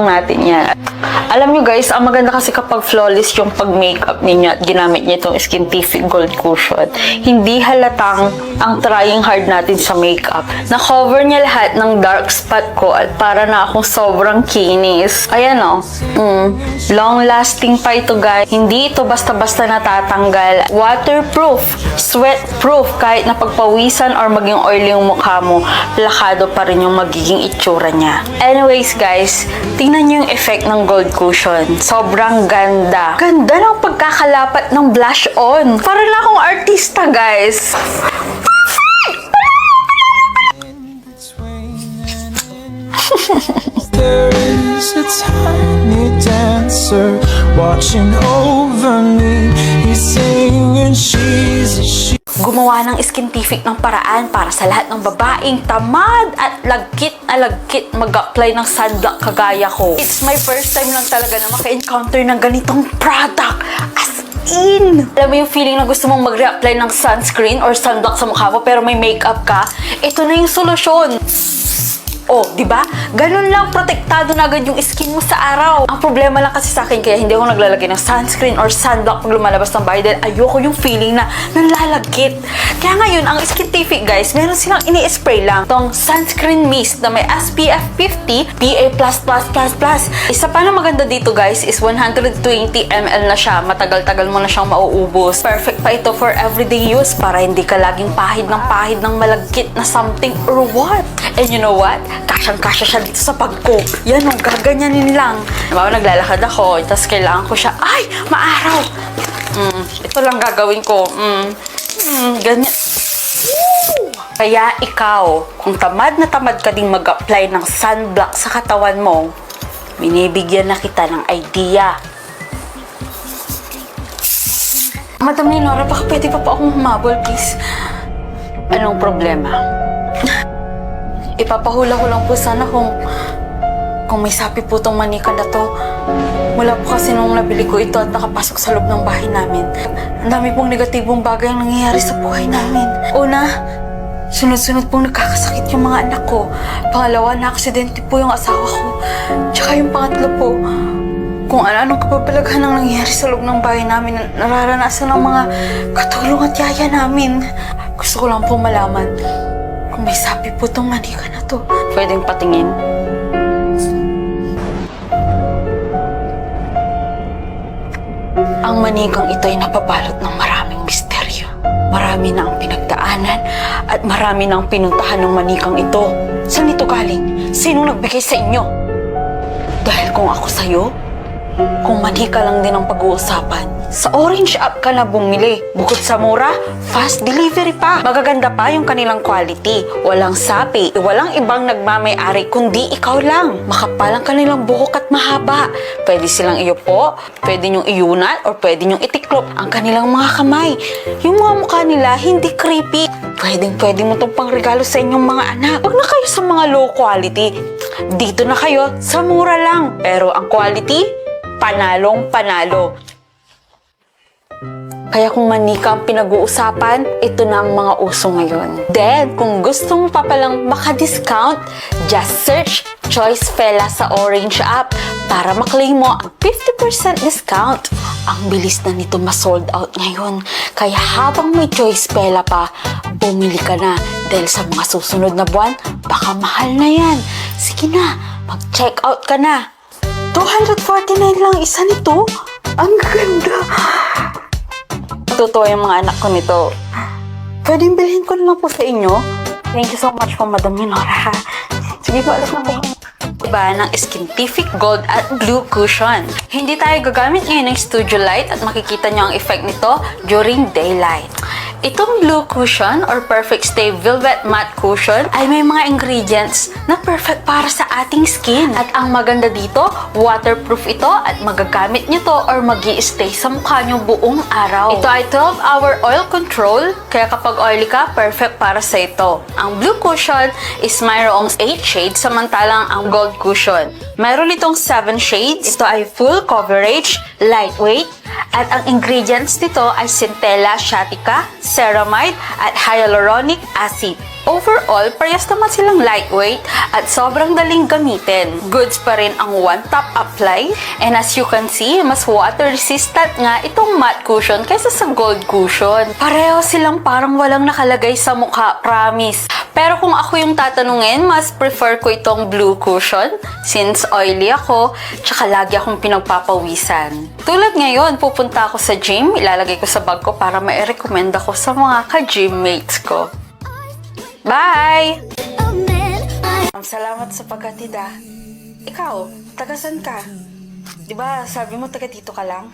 natin yan. Alam nyo guys, ang maganda kasi kapag flawless yung pag-makeup ninyo at ginamit niyo itong Skintific Gold Cushion, hindi halatang ang trying hard natin sa makeup. Na-cover niya lahat ng dark spot ko at para na akong sobrang kinis. Ayan o. Long-lasting pa ito guys. Hindi ito basta-basta natatanggal. Waterproof, sweat-proof, kahit na pagpawisan or maging oily yung mukha mo, plakado pa rin yung magiging itsura niya. Anyways guys, tingnan nyo yung effect ng gold cushion. Sobrang ganda. Ganda ng pagkakalapat ng blush on. Para na akong artista, guys. There is a tiny dancer watching over me. He's singing, she's a she. Gumawa ng Skintific ng paraan para sa lahat ng babaeng tamad at lagkit na lagkit mag-apply ng sunblock kagaya ko. It's my first time lang talaga na maka-encounter ng ganitong product. As in! Alam mo yung feeling na gusto mong mag-reapply ng sunscreen or sunblock sa mukha mo pero may makeup ka? Ito na yung solusyon. Oh, di ba? Ganun lang, protektado na agad yung skin mo sa araw. Ang problema lang kasi sa akin, kaya hindi ako naglalagay ng sunscreen or sunblock pag lumalabas ng bahay dahil ayoko yung feeling na nanlalagkit. Kaya ngayon, ang Skintific guys, meron silang ini-spray lang tong sunscreen mist na may SPF 50, PA++++. Isa pa na maganda dito guys is 120 ml na siya. Matagal-tagal mo na siyang mauubos. Perfect pa ito for everyday use para hindi ka laging pahid ng malagkit na something or what. And you know what? Kasyang-kasya siya dito sa pag ko. Yan o, gaganyanin lang. Diba, naglalakad ako, tapos kailangan ko siya, ay, maaraw! Ito lang gagawin ko. Ganyan. Kaya ikaw, kung tamad na tamad ka ding mag-apply ng sunblock sa katawan mo, binibigyan na kita ng idea. Madam Leonora, baka pwede pa akong humabol, please? Anong problema? Ipapahula ko lang po sana kung may sapi po tong manika na to. Mula po kasi nung nabili ko ito at nakapasok sa loob ng bahay namin, ang dami pong negatibong bagay ang nangyayari sa buhay namin. Una, sunod-sunod pong nagkakasakit yung mga anak ko. Pangalawa, na-aksidente po yung asawa ko. Tsaka yung pangatlo po, kung ano-anong kapabalaghan ang nangyayari sa loob ng bahay namin, nararanasan ng mga katulong at yaya namin. Gusto ko lang pong malaman kung may sapi po tong manika na to. Pwedeng patingin? Ang manikang ito ay napabalot ng maraming misteryo. Marami na ang pinagdaanan at marami na ang pinuntahan ng manikang ito. Saan ito galing? Sino nagbigay sa inyo? Dahil kung ako sa'yo, kung manika lang din ang pag-uusapan, sa Orange App ka na bumili. Bukod sa mura, fast delivery pa. Magaganda pa yung kanilang quality. Walang sapi, walang ibang nagmamay-ari kundi ikaw lang. Makapal ang kanilang buhok at mahaba. Pwede silang iyupo, pwede nyong iyunat, or pwede nyong itiklop ang kanilang mga kamay. Yung mga mukha nila hindi creepy. Pwede mo itong pangregalo sa inyong mga anak. Huwag na kayo sa mga low quality. Dito na kayo sa mura lang. Pero ang quality, panalong panalo. Kaya kung manika ang pinag-uusapan, ito na ang mga uso ngayon. Then, kung gusto mo pa palang maka-discount, just search Choice Fella sa Orange App para maklaim mo ang 50% discount. Ang bilis na nito ma-sold out ngayon. Kaya habang may Choice Fella pa, bumili ka na. Dahil sa mga susunod na buwan, baka mahal na yan. Sige na, mag-check out ka na. 249 lang isa nito? Ang ganda! Totoo yung mga anak ko nito. Pwedeng bilhin ko na lang po sa inyo. Thank you so much po, Madam Leonora. Sige po, alas na po. Diba ng Skintific Gold at Blue Cushion. Hindi tayo gagamit ngayon ng studio light at makikita nyo ang effect nito during daylight. Itong Blue Cushion or Perfect Stay Velvet Matte Cushion ay may mga ingredients na perfect para sa ating skin. At ang maganda dito, waterproof ito at magagamit nyo to or magi-stay sa mukha nyo buong araw. Ito ay 12-hour oil control, kaya kapag oily ka, perfect para sa ito. Ang Blue Cushion is mayroong 8 shades, samantalang ang Gold Cushion mayroon itong 7 shades. Ito ay full coverage, lightweight, at ang ingredients nito ay centella sciatica, ceramide, at hyaluronic acid. Overall, parehas naman silang lightweight at sobrang daling gamitin. Goods pa rin ang one-tap apply. And as you can see, mas water-resistant nga itong matte cushion kaysa sa gold cushion. Pareho silang parang walang nakalagay sa mukha, promise. Pero kung ako yung tatanungin, mas prefer ko itong blue cushion since oily ako, tsaka lagi akong pinagpapawisan. Tulad ngayon, pupunta ako sa gym, ilalagay ko sa bag ko para ma-recommend ako sa mga ka-gym mates ko. Bye! Salamat sa pagkatid ah. Ikaw, tagasan ka? Diba sabi mo taga dito ka lang?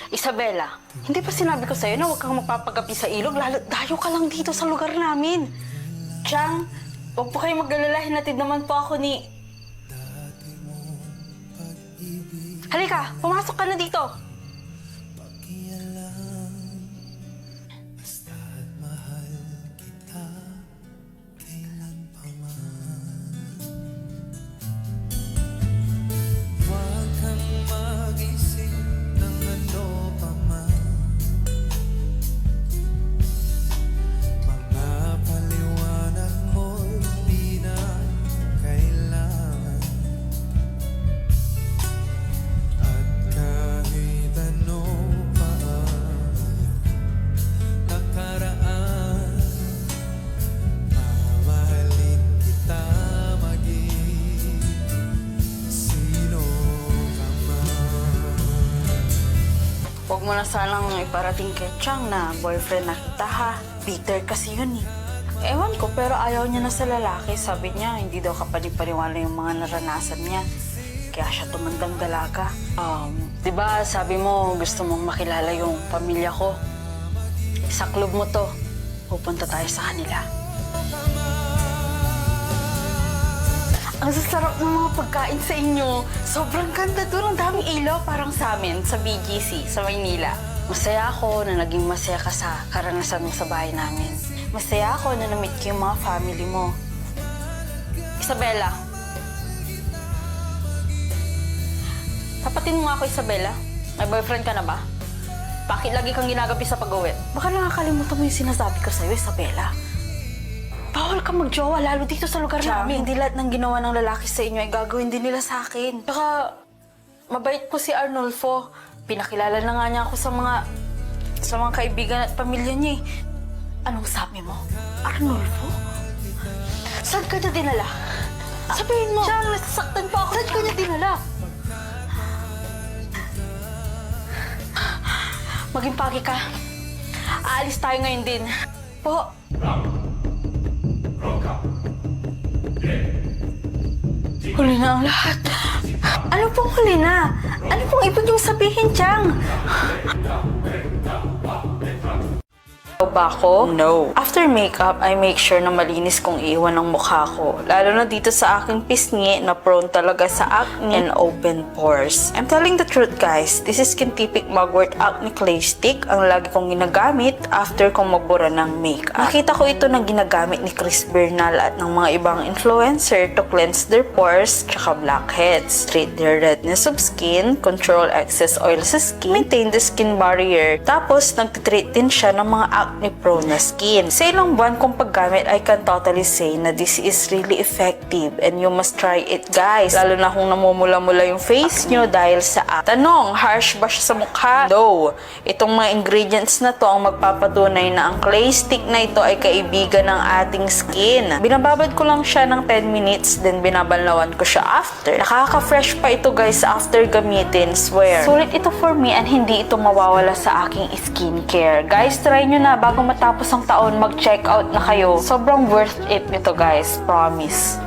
Isabela, hindi pa sinabi ko sa'yo na huwag kang magpapagapi sa ilog, lalo dayo ka lang dito sa lugar namin. Chang, huwag po kayo mag-alala, hinatid naman po ako ni... Halika, pumasok ka na dito. Huwag mo na sanang iparating kay Chang na boyfriend na kita ha. Bitter kasi yun eh. Ewan ko, pero ayaw niya na sa lalaki. Sabi niya, hindi daw kapanipaniwala yung mga naranasan niya. Kaya siya tumandang dalaga. Diba sabi mo gusto mong makilala yung pamilya ko? Sa club mo to, pupunta tayo sa kanila. Ang sasarap ng mga pagkain sa inyo. Sobrang ganda doon. Ang daming ilaw parang sa amin, sa BGC, sa Maynila. Masaya ako na naging masaya ka sa karanasan mo sa bahay namin. Masaya ako na na-meet ko yung mga family mo. Isabela. Tapatin mo nga ako, Isabela. May boyfriend ka na ba? Bakit lagi kang ginagabi sa pag-uwi? Baka nakakalimutan mo yung sinasabi ko sa'yo, Isabela. Bawal ka magjowa, lalo dito sa lugar namin. Hindi lahat ng ginawa ng lalaki sa inyo ay gagawin din nila sa akin. Saka, mabait po si Arnulfo. Pinakilala na nga niya ako sa mga kaibigan at pamilya niya eh. Anong sabi mo? Arnulfo? Saan ka niya dinala? Sabihin mo! Chang, nasasaktan pa ako. Saan ka niya dinala? Maging pagi ka. Aalis tayo ngayon din. Po. Huli na ang lahat. Ano pong huli na? Ano pong ibig niyong sabihin, Chang? Ba ako? No. After makeup, I make sure na malinis kong iwan ang mukha ko. Lalo na dito sa aking pisngi na prone talaga sa acne and open pores. I'm telling the truth guys, this is Skintific Mugwort Acne Clay Stick ang lagi kong ginagamit after kong magbura ng makeup. Nakita ko ito na ginagamit ni Chris Bernal at ng mga ibang influencer to cleanse their pores tsaka blackheads, treat their redness of skin, control excess oil sa skin, maintain the skin barrier. Tapos nagtitreat din siya ng mga acne-prone na skin. Sa ilang buwan kong paggamit, I can totally say na this is really effective and you must try it guys. Lalo na kung namumula-mula yung face nyo dahil sa acne. Tanong, harsh ba siya sa mukha? No. Itong mga ingredients na to ang magpapatunay na ang clay stick na ito ay kaibigan ng ating skin. Binababad ko lang siya ng 10 minutes then binabanlawan ko siya after. Nakaka-fresh pa ito guys after gamitin, swear. Sulit ito for me and hindi ito mawawala sa aking skincare. Guys, try nyo na bago matapos ang taon, mag-check out na kayo. Sobrang worth it nito guys, promise.